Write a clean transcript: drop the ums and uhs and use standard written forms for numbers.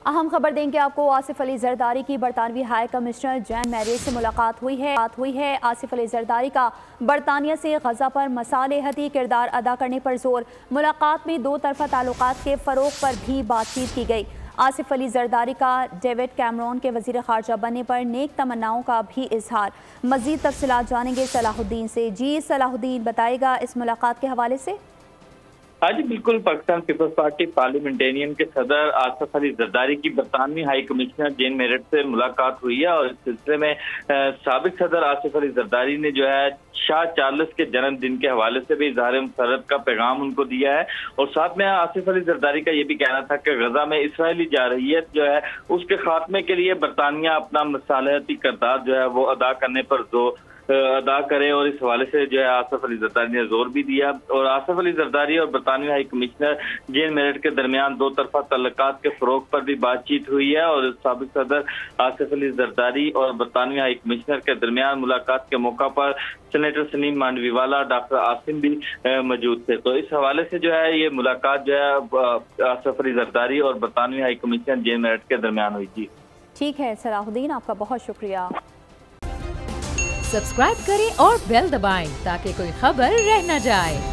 अहम खबर देंगे आपको। आसिफ अली जरदारी की बरतानवी हाई कमिश्नर जैन मैरिज से मुलाकात हुई है। आसिफ अली जरदारी का बरतानिया से गजा पर मसालेहती किरदार अदा करने पर जोर। मुलाकात में दो तरफा ताल्लुकात के फ़रोग पर भी बातचीत की गई। आसिफ अली जरदारी का डेविड कैमरून के वज़ीर ख़ारजा बनने पर नेक तमन्नाओं का भी इजहार। मज़ीद तफसीलात जानेंगे सलाहुद्दीन से। जी सलाहुद्दीन, बताएगा इस मुलाकात के हवाले से। हाँ जी बिल्कुल। पाकिस्तान पीपल्स पार्टी पार्लियामेंटेरियन के सदर आसिफ अली जरदारी की बरतानवी हाई कमिश्नर जेन मेरिट से मुलाकात हुई है और इस सिलसिले में साबिक सदर आसिफ अली जरदारी ने जो है शाह चार्ल्स के जन्मदिन के हवाले से भी इजहार मसरत का पैगाम उनको दिया है। और साथ में आसिफ अली जरदारी का ये भी कहना था कि गजा में इसराइली जारहियत जो है उसके खात्मे के लिए बरतानिया अपना मसालहती किरदार जो है वो अदा करने पर जोर अदा करे और इस हवाले से जो है आसिफ अली जरदारी ने जोर भी दिया। और आसिफ अली जरदारी और बरतानवी हाई कमिश्नर जेन मेरिट के दरमियान दो तरफा तल्लुकात के फरोग पर भी बातचीत हुई है। और साबिक सदर आसिफ अली जरदारी और बरतानवी हाई कमिश्नर के दरमियान मुलाकात के मौका पर सेनेटर सलीम मांडवीवाला, डॉक्टर आसिम भी मौजूद थे। तो इस हवाले से जो है ये मुलाकात जो है आसिफ अली जरदारी और बरतानवी हाई कमिश्नर जेन मेरिट के दरमियान हुई थी। ठीक है सलाहुद्दीन, आपका बहुत शुक्रिया। सब्सक्राइब करें और बेल दबाएं ताकि कोई खबर रह न जाए।